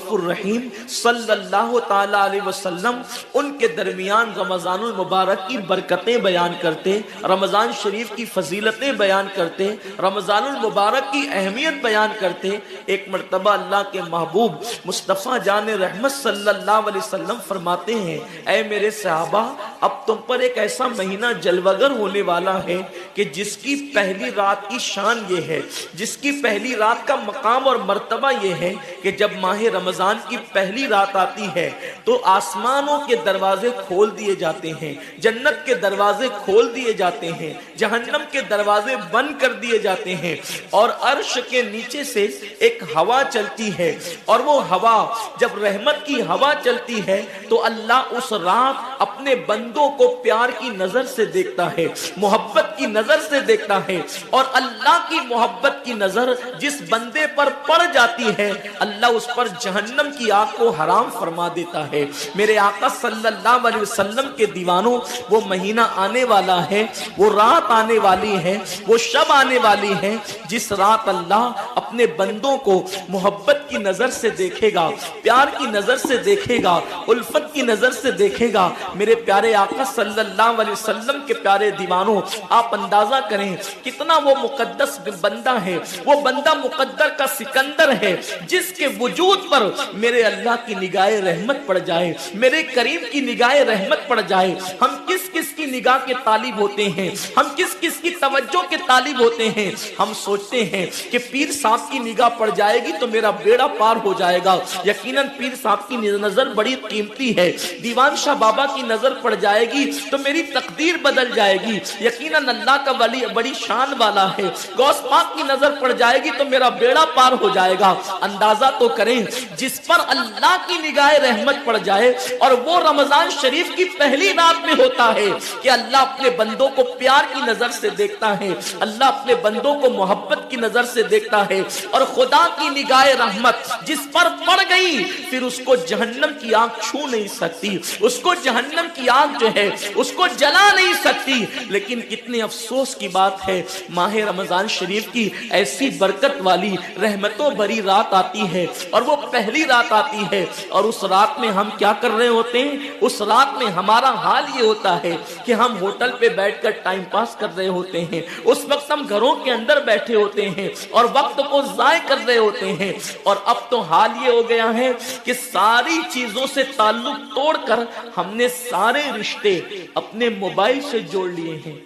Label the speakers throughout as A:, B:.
A: الرحیم صلی اللہ تعالی علیہ وسلم ان کے درمیان رمضان المبارک کی برکتیں بیان کرتے، رمضان شریف کی فضیلتیں بیان کرتے، رمضان المبارک کی اہمیت بیان کرتے۔ ایک مرتبہ اللہ کے محبوب مصطفیٰ جان رحمت صلی اللہ علیہ وسلم فرماتے ہیں، اے میرے صحابہ، اب تم پر ایک ایسا مہینہ جلوگر ہونے والا ہے کہ جس کی پہلی رات کی شان یہ ہے، جس کی پہلی رات کا مقام اور مرتبہ یہ ہے کہ جب ماہ رمضان کی پہلی رات آتی ہے تو آسمانوں کے دروازے کھول دیے جاتے ہیں، جنت کے دروازے کھول دیے جاتے ہیں، جہنم کے دروازے بند کر دیے جاتے ہیں، اور عرش کے نیچے سے ایک ہوا چلتی ہے، اور وہ ہوا جب رحمت کی ہوا چلتی ہے تو اللہ اس رات اپنے بندوں کو پیار کی نظر سے دیکھتا ہے، محبت کی نظر سے دیکھتا ہے، اور اللہ کی محبت کی نظر جس بندے پر پڑ جاتی ہے اللہ اس پر جہنم کی آگ کو حرام فرما دیتا ہے۔ میرے آقا صلی اللہ علیہ وسلم کے دیوانوں، وہ مہینہ آنے والا ہے، وہ رات آنے والی ہے، وہ شب آنے والی ہے جس رات اللہ اپنے بندوں کو محبت کی نظر سے دیکھے گا، پیار کی نظر سے دیکھے گا، الفت کی نظر سے دیکھے گا۔ میرے پیارے آقا صلی اللہ علیہ وسلم کے پیارے دیوانوں، آپ اندازہ کریں کتنا وہ مقدس بندہ ہے، وہ بندہ مقدر کا سکندر ہے جس کے وجود پر میرے اللہ کی نگاہ رحمت پڑ جائے، میرے کریم کی نگاہ رحمت پڑ جائے۔ ہم کس کس کی نگاہ کے طالب ہوتے ہیں، ہم کس کس کی توجہ کے طالب ہوتے ہیں۔ ہم سوچتے ہیں کہ پیر صاحب کی نگاہ پڑ جائے گی تو میرا بیڑا پار ہو جائے گا، یقیناً پیر صاحب کی نظر بڑی قیمتی ہے۔ دیوان شاہ بابا کی نظر پڑ جائے گی تو میری تقدیر بدل جائے گی، یقیناً اللہ کا ولی بڑی شان والا ہے۔ غوث پاک کی نظر پڑ جائے گی تو میرا بیڑا پار ہو جائے گا۔ اندازہ تو کریں، جس پر اللہ کی نگاہ رحمت پڑ جائے، اور وہ رمضان شریف کی پہلی رات میں ہوتا ہے کہ اللہ اپنے بندوں کو پیار کی نظر سے دیکھتا ہے، اللہ اپنے بندوں کو محبت کی نظر سے دیکھتا ہے، اور خدا کی نگاہ رحمت جس پر پڑ گئی پھر اس کو جہنم کی آگ چھو نہیں سکتی، اس کو جہنم کی آگ جو ہے اس کو جلا نہیں سکتی۔ لیکن کتنے افسوس کی بات ہے، ماہ رمضان شریف کی ایسی برکت والی رحمتوں بھری رات آتی ہے، اور وہ پہلی رات آتی ہے، اور اس رات میں ہم کیا کر رہے ہوتے ہیں؟ اس رات میں ہمارا حال یہ ہوتا ہے کہ ہم ہوٹل پہ بیٹھ کر ٹائم پاس کر رہے ہوتے ہیں، اس وقت ہم گھروں کے اندر بیٹھے ہوتے ہیں اور وقت کو ضائع کر رہے ہوتے ہیں۔ اور اب تو حال یہ ہو گیا ہے کہ ساری چیزوں سے تعلق توڑ کر ہم نے سارے رشتے اپنے موبائل سے جوڑ لیے ہیں۔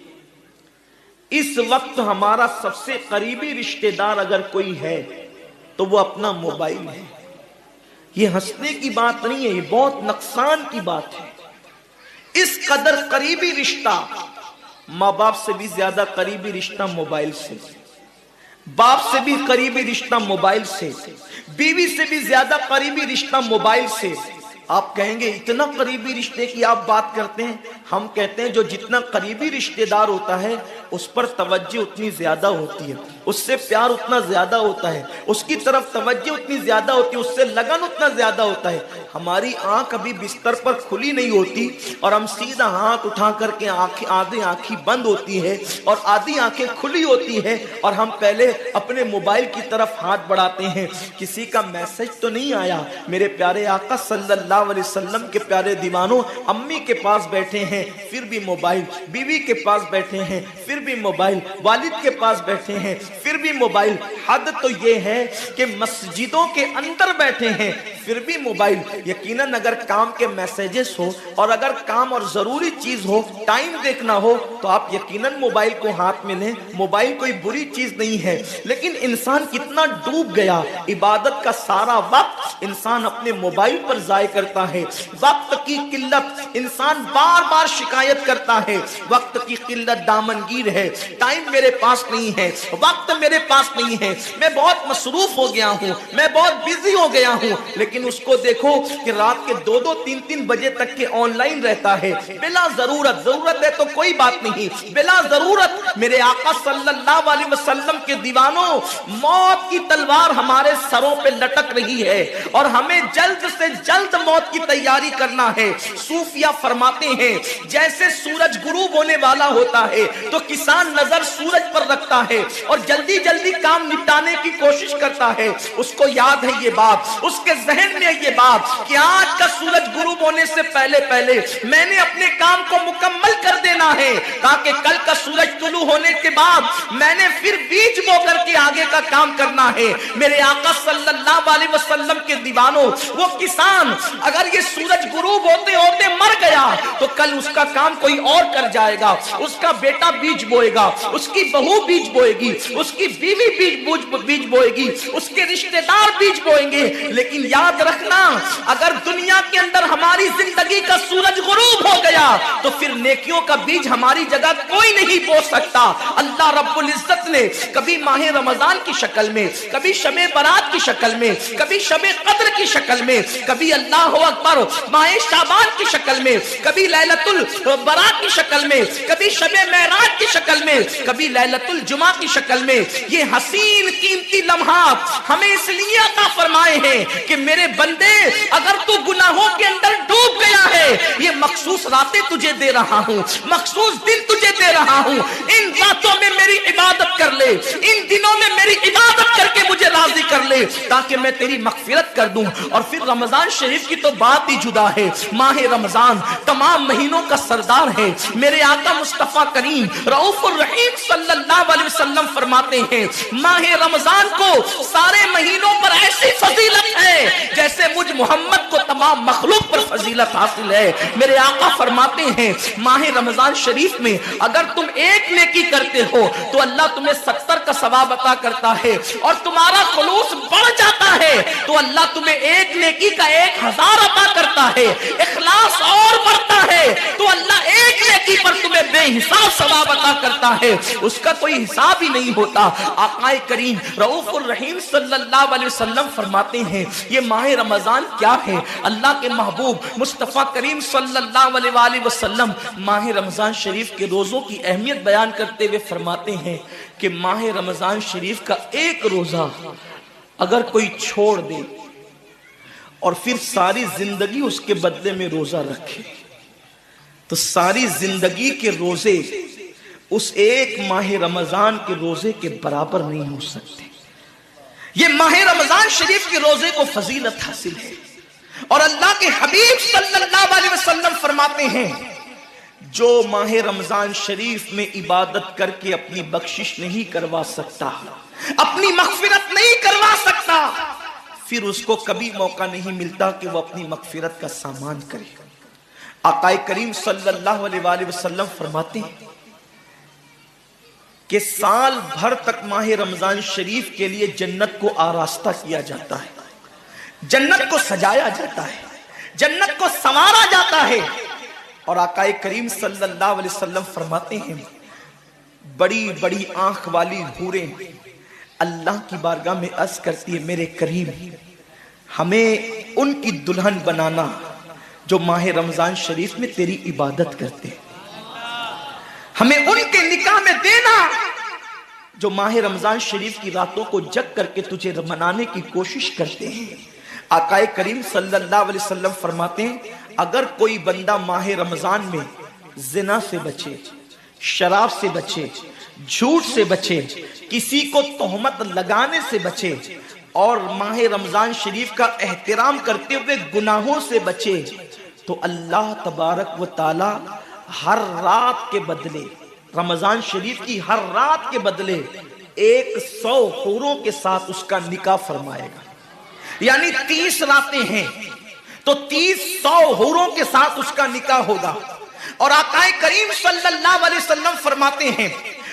A: اس وقت ہمارا سب سے قریبی رشتہ دار اگر کوئی ہے تو وہ اپنا موبائل ہے۔ یہ ہنسنے کی بات نہیں ہے، یہ بہت نقصان کی بات ہے۔ اس قدر قریبی رشتہ، ماں باپ سے بھی زیادہ قریبی رشتہ موبائل سے، باپ سے بھی قریبی رشتہ موبائل سے، بیوی سے بھی زیادہ قریبی رشتہ موبائل سے۔ آپ کہیں گے اتنا قریبی رشتے کی آپ بات کرتے ہیں؟ ہم کہتے ہیں جو جتنا قریبی رشتہ دار ہوتا ہے اس پر توجہ اتنی زیادہ ہوتی ہے، اس سے پیار اتنا زیادہ ہوتا ہے، اس کی طرف توجہ اتنی زیادہ ہوتی ہے، اس سے لگن اتنا زیادہ ہوتا ہے۔ ہماری آنکھ ابھی بستر پر کھلی نہیں ہوتی اور ہم سیدھا ہاتھ اٹھا کر کے آدھی آنکھیں بند ہوتی ہے اور آدھی آنکھیں کھلی ہوتی ہے، اور ہم پہلے اپنے موبائل کی طرف ہاتھ بڑھاتے ہیں۔ کسی کا میسج تو نہیں آیا؟ میرے پیارے آقا صلی اللہ علیہ وسلم کے پیارے دیوانوں، امی کے پاس بیٹھے ہیں پھر بھی موبائل، بیوی کے پاس بیٹھے ہیں پھر بھی موبائل، والد کے پاس بیٹھے ہیں پھر بھی موبائل۔ حد تو یہ ہے کہ مسجدوں کے اندر بیٹھے ہیں پھر بھی موبائل۔ یقیناً اگر کام کے میسیجز ہو اور اگر کام اور ضروری چیز ہو، ٹائم دیکھنا ہو تو آپ یقیناً موبائل کو ہاتھ میں لیں، موبائل کوئی بری چیز نہیں ہے۔ لیکن انسان کتنا ڈوب گیا، عبادت کا سارا وقت انسان اپنے موبائل پر ضائع کرتا ہے۔ وقت کی قلت، انسان بار بار شکایت کرتا ہے، وقت کی قلت دامنگیر ہے، ٹائم میرے پاس نہیں ہے، وقت میرے پاس نہیں ہے، میں بہت مصروف ہو گیا ہوں، میں بہت بزی ہو گیا ہوں۔ لیکن اس کو دیکھو کہ رات کے 2-2 3-3 بجے تک کے آن لائن رہتا ہے، بلا ضرورت ہے تو کوئی بات نہیں، بلا ضرورت۔ میرے آقا صلی اللہ علیہ وسلم کے دیوانوں، موت کی تلوار ہمارے سروں پہ لٹک رہی ہے اور ہمیں جلد سے جلد موت کی تیاری کرنا ہے۔ صوفیہ فرماتے ہیں جیسے سورج غروب ہونے والا ہوتا ہے تو کسان نظر سورج پر رکھتا ہے اور جلدی جلدی جلدی کام نپٹانے کی کوشش کرتا ہے، اس کو یاد ہے یہ بات، اس کے ذہن میں یہ بات کہ آج کا سورج غروب ہونے سے پہلے پہلے میں نے اپنے کام کو مکمل کر دینا ہے، تاکہ کل کا سورج طلوع ہونے کے بعد میں نے پھر بیج بو کر کے آگے کا کام کرنا ہے۔ میرے آقا صلی اللہ علیہ وسلم کے دیوانوں، وہ کسان اگر یہ سورج غروب ہوتے ہوتے مر گیا تو کل اس کا کام کوئی اور کر جائے گا، اس کا بیٹا بیج بوئے گا، اس کی بہو بیج بوئے گی، اس کی بیوی بیج بوئے گی، اس کے رشتہ دار بیج بوئیں گے۔ لیکن یاد رکھنا، اگر دنیا کے اندر ہماری زندگی کا سورج غروب ہو گیا تو پھر نیکیوں کا بیج ہماری جگہ کوئی نہیں بو سکتا۔ اللہ رب العزت نے کبھی ماہ رمضان کی شکل میں، کبھی شب برات کی شکل میں، کبھی شب قدر کی شکل میں، کبھی اللہ اکبر ماہ شعبان کی شکل میں، کبھی لیلۃ البراء کی شکل میں، کبھی شب معراج کی شکل میں، کبھی لیلۃ الجمعہ کی شکل میں یہ حسین قیمتی لمحات ہمیں اس لیے عطا فرمائے ہیں کہ میرے بندے اگر تو گناہوں کے اندر ڈوب گیا ہے، یہ مخصوص راتیں تجھے دے رہا ہوں، مخصوص دن تجھے دے رہا ہوں، ان راتوں میں میری عبادت کر لے، ان دنوں میں میری عبادت کر کے مجھے راضی کر لے تاکہ میں تیری مغفرت کر دوں۔ اور پھر رمضان شریف کی تو بات ہی جدا ہے۔ ماہ رمضان تمام مہینوں کا سردار ہے۔ میرے آقا مصطفیٰ کریم رؤوف الرحیم صلی اللہ علیہ وسلم فرماتے ہیں ماہ رمضان کو سارے مہینوں پر ایسی فضیلت ہے جیسے مجھ محمد کو تمام مخلوق پر فضیلت حاصل ہے۔ میرے آقا فرماتے ہیں ماہ رمضان شریف میں اگر تم ایک نیکی کرتے ہو تو اللہ تمہیں 70 کا ثواب عطا کرتا ہے، اور تمہارا خلوص بڑھ جاتا ہے تو اللہ تمہیں ایک نیکی کا 1000 عطا کرتا ہے، اخلاص اور بڑھتا ہے تو اللہ ایک نیکی پر تمہیں بے حساب ثواب عطا کرتا ہے، اس کا کوئی حساب ہی نہیں ہوتا۔ آقا کریم رؤوف الرحیم صلی اللہ علیہ وسلم فرماتے ہیں یہ ماہ رمضان کیا ہے؟ اللہ کے محبوب مصطفیٰ کریم صلی اللہ علیہ وآلہ وسلم ماہ رمضان شریف کے روزوں کی اہمیت بیان کرتے ہوئے فرماتے ہیں کہ ماہ رمضان شریف کا ایک روزہ اگر کوئی چھوڑ دے اور پھر ساری زندگی اس کے بدلے میں روزہ رکھے تو ساری زندگی کے روزے اس ایک ماہ رمضان کے روزے کے برابر نہیں ہو سکتے۔ یہ ماہ رمضان شریف کے روزے کو فضیلت حاصل ہے، اور اللہ کے حبیب صلی اللہ علیہ وسلم فرماتے ہیں جو ماہ رمضان شریف میں عبادت کر کے اپنی بخشش نہیں کروا سکتا، اپنی مغفرت نہیں کروا سکتا، پھر اس کو کبھی موقع نہیں ملتا کہ وہ اپنی مغفرت کا سامان کرے۔ آقا کریم صلی اللہ علیہ وآلہ وسلم فرماتے ہیں کہ سال بھر تک ماہ رمضان شریف کے لیے جنت کو آراستہ کیا جاتا ہے، جنت کو سجایا جاتا ہے، جنت کو سنوارا جاتا ہے، اور آقا کریم صلی اللہ علیہ وسلم فرماتے ہیں بڑی بڑی آنکھ والی حوریں اللہ کی بارگاہ میں عرض کرتی ہے میرے کریم ہمیں ان کی دلہن بنانا جو ماہ رمضان شریف میں تیری عبادت کرتے ہیں، ہمیں ان کے نکاح میں دینا جو ماہ رمضان شریف کی راتوں کو جگ کر کے تجھے منانے کی کوشش کرتے ہیں۔ آقا کریم صلی اللہ علیہ وسلم فرماتے ہیں اگر کوئی بندہ ماہ رمضان میں زنا سے بچے، شراب سے بچے، جھوٹ سے بچے، کسی کو تہمت لگانے سے بچے، اور ماہ رمضان شریف کا احترام کرتے ہوئے گناہوں سے بچے تو اللہ تبارک و تعالی ہر رات کے بدلے، رمضان شریف کی ہر رات کے بدلے 100 حوروں کے ساتھ اس کا نکاح فرمائے گا۔ یعنی 30 راتیں ہیں تو 100 حوروں کے ساتھ اس کا نکاح ہوگا۔ اور آقا کریم صلی اللہ علیہ وسلم فرماتے ہیں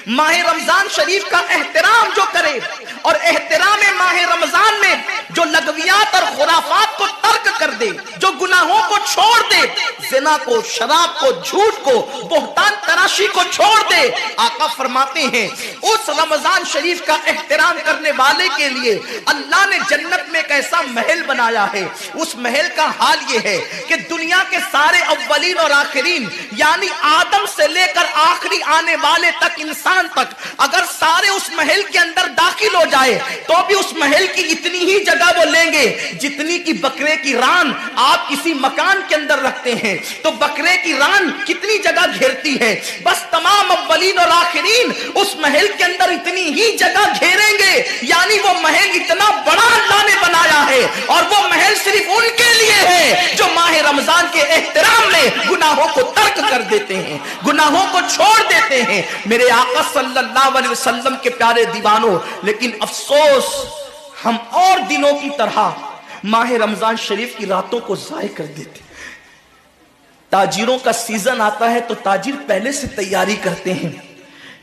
A: ماہ رمضان شریف کا احترام جو کرے اور احترام ماہ رمضان میں جو لغویات اور خرافات کو ترک کر دے، جو گناہوں کو چھوڑ دے، زنا کو، شراب کو، جھوٹ کو، بہتان تراشی کو چھوڑ دے، آقا فرماتے ہیں اس رمضان شریف کا احترام کرنے والے کے لیے اللہ نے جنت میں ایک ایسا محل بنایا ہے۔ اس محل کا حال یہ ہے کہ دنیا کے سارے اولین اور آخرین یعنی آدم سے لے کر آخری آنے والے تک انسان تک اگر سارے اس محل کے اندر داخل ہو جائے تو بھی اس محل کی اتنی ہی جگہ وہ لیں گے جتنی مٹی کی بکرے کی ران آپ کسی مکان کے اندر رکھتے ہیں تو بکرے کی ران کتنی جگہ گھیرتی ہے؟ بس تمام اولین اور آخرین اس محل کے اندر اتنی ہی جگہ گھیریں گے، یعنی وہ محل اتنا بڑا اللہ نے بنایا ہے، اور وہ محل صرف ان کے لیے ہے جو ماہ رمضان کے احترام میں گناہوں کو ترک کر دیتے ہیں، گناہوں کو چھوڑ دیتے ہیں۔ میرے آقا صلی اللہ علیہ وسلم کے پیارے دیوانوں، لیکن افسوس ہم اور دنوں کی طرح ماہ رمضان شریف کی راتوں کو ضائع کر دیتے۔ تاجروں کا سیزن آتا ہے تو تاجر پہلے سے تیاری کرتے ہیں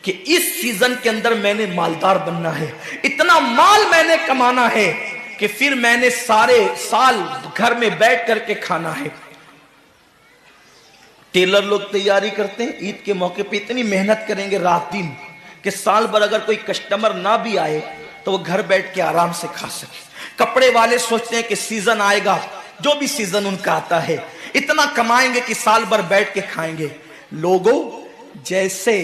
A: کہ اس سیزن کے اندر میں نے مالدار بننا ہے، اتنا مال میں نے کمانا ہے کہ پھر میں نے سارے سال گھر میں بیٹھ کر کے کھانا ہے۔ ٹیلر لوگ تیاری کرتے ہیں، عید کے موقع پہ اتنی محنت کریں گے رات دن کہ سال بھر اگر کوئی کسٹمر نہ بھی آئے تو وہ گھر بیٹھ کے آرام سے کھا سکے۔ کپڑے والے سوچتے ہیں کہ سیزن آئے گا، جو بھی سیزن ان کا آتا ہے اتنا کمائیں گے کہ سال بھر بیٹھ کے کھائیں گے۔ لوگوں، جیسے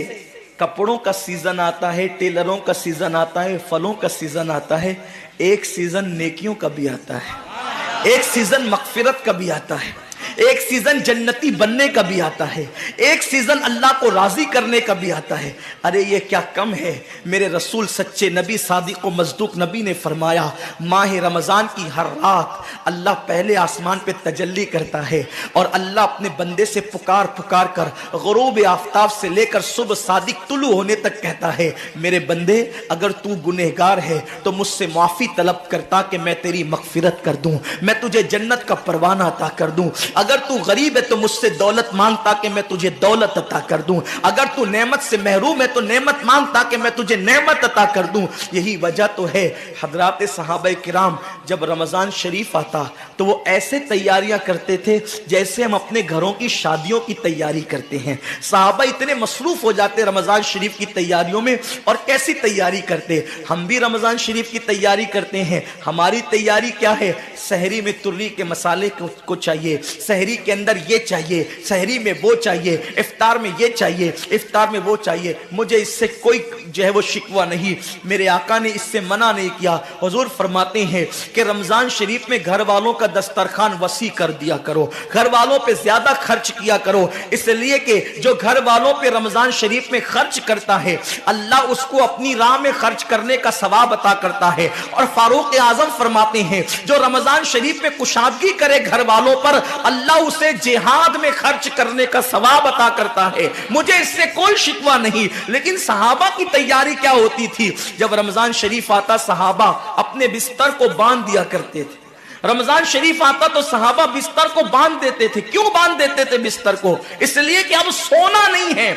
A: کپڑوں کا سیزن آتا ہے، ٹیلروں کا سیزن آتا ہے، پھلوں کا سیزن آتا ہے، ایک سیزن نیکیوں کا بھی آتا ہے، ایک سیزن مغفرت کا بھی آتا ہے، ایک سیزن جنتی بننے کا بھی آتا ہے، ایک سیزن اللہ کو راضی کرنے کا بھی آتا ہے۔ ارے یہ کیا کم ہے؟ میرے رسول سچے نبی صادق و مصدوق نبی نے فرمایا ماہ رمضان کی ہر رات اللہ پہلے آسمان پہ تجلی کرتا ہے اور اللہ اپنے بندے سے پکار پکار کر غروب آفتاب سے لے کر صبح صادق طلوع ہونے تک کہتا ہے میرے بندے اگر تو گنہگار ہے تو مجھ سے معافی طلب کرتا کہ میں تیری مغفرت کر دوں، میں تجھے جنت کا پروانہ عطا کر دوں۔ اگر تو غریب ہے تو مجھ سے دولت مانگتا کہ میں تجھے دولت عطا کر دوں، اگر تو نعمت سے محروم ہے تو نعمت مانگتا کہ میں تجھے نعمت عطا کر دوں۔ یہی وجہ تو ہے حضرات صحابہ کرام جب رمضان شریف آتا تو وہ ایسے تیاریاں کرتے تھے جیسے ہم اپنے گھروں کی شادیوں کی تیاری کرتے ہیں۔ صحابہ اتنے مصروف ہو جاتے رمضان شریف کی تیاریوں میں، اور کیسی تیاری کرتے؟ ہم بھی رمضان شریف کی تیاری کرتے ہیں۔ ہماری تیاری کیا ہے؟ سحری میں ترلی کے مسالے کو چاہیے، سحری کے اندر یہ چاہیے، سحری میں وہ چاہیے، افطار میں یہ چاہیے، افطار میں وہ چاہیے۔ مجھے اس سے کوئی جو ہے وہ شکوہ نہیں، میرے آقا نے اس سے منع نہیں کیا۔ حضور فرماتے ہیں کہ رمضان شریف میں گھر والوں کا دسترخوان وسیع کر دیا کرو، گھر والوں پہ زیادہ خرچ کیا کرو، اس لیے کہ جو گھر والوں پہ رمضان شریف میں خرچ کرتا ہے اللہ اس کو اپنی راہ میں خرچ کرنے کا ثواب عطا کرتا ہے۔ اور فاروق اعظم فرماتے ہیں جو رمضان شریف میں کشادگی کرے گھر والوں پر اللہ اسے جہاد میں خرچ کرنے کا ثواب عطا کرتا ہے۔ مجھے اس سے کوئی شکوہ نہیں، لیکن صحابہ کی تیاری کیا ہوتی تھی؟ جب رمضان شریف آتا صحابہ اپنے بستر کو باندھ دیا کرتے تھے۔ رمضان شریف آتا تو صحابہ بستر کو باندھ دیتے تھے۔ کیوں باندھ دیتے تھے بستر کو؟ اس لیے کہ اب سونا نہیں ہے،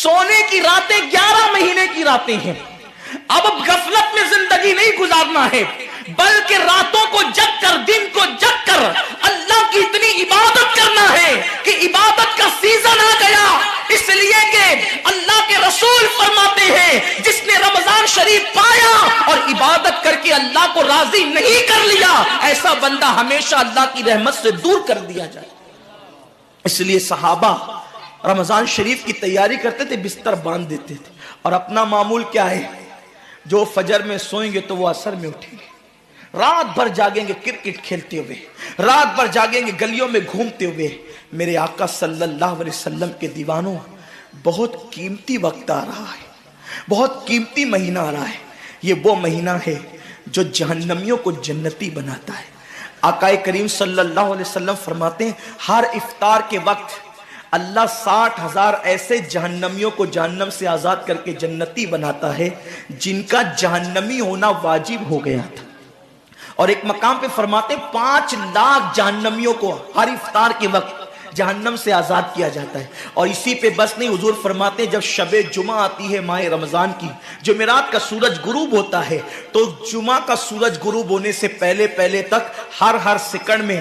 A: سونے کی راتیں 11 مہینے کی راتیں ہیں، اب غفلت میں زندگی نہیں گزارنا ہے، بلکہ راتوں کو جگ کر دن کو جگ کر اللہ کی اتنی عبادت کرنا ہے کہ عبادت کا سیزن آ گیا۔ اس لیے کہ اللہ کے رسول فرماتے ہیں جس نے رمضان شریف پایا اور عبادت کر کے اللہ کو راضی نہیں کر لیا ایسا بندہ ہمیشہ اللہ کی رحمت سے دور کر دیا جائے۔ اس لیے صحابہ رمضان شریف کی تیاری کرتے تھے، بستر باندھ دیتے تھے، اور اپنا معمول کیا ہے؟ جو فجر میں سوئیں گے تو وہ عصر میں اٹھیں گے، رات بھر جاگیں گے کرکٹ کھیلتے ہوئے، رات بھر جاگیں گے گلیوں میں گھومتے ہوئے۔ میرے آقا صلی اللہ علیہ وسلم کے دیوانوں، بہت قیمتی وقت آ رہا ہے، بہت قیمتی مہینہ آ رہا ہے۔ یہ وہ مہینہ ہے جو جہنمیوں کو جنتی بناتا ہے۔ آقا کریم صلی اللہ علیہ وسلم فرماتے ہیں ہر افطار کے وقت اللہ 60,000 ایسے جہنمیوں کو جہنم سے آزاد کر کے جنتی بناتا ہے جن کا جہنمی ہونا واجب ہو گیا تھا۔ اور ایک مقام پہ فرماتے 5 لاکھ جہنمیوں کو ہر افطار کے وقت جہنم سے آزاد کیا جاتا ہے۔ اور اسی پہ بس نہیں، حضور فرماتے ہیں جب شب جمعہ آتی ہے ماہ رمضان کی، جمعرات کا سورج غروب ہوتا ہے، تو جمعہ کا سورج غروب ہونے سے پہلے تک ہر سیکنڈ میں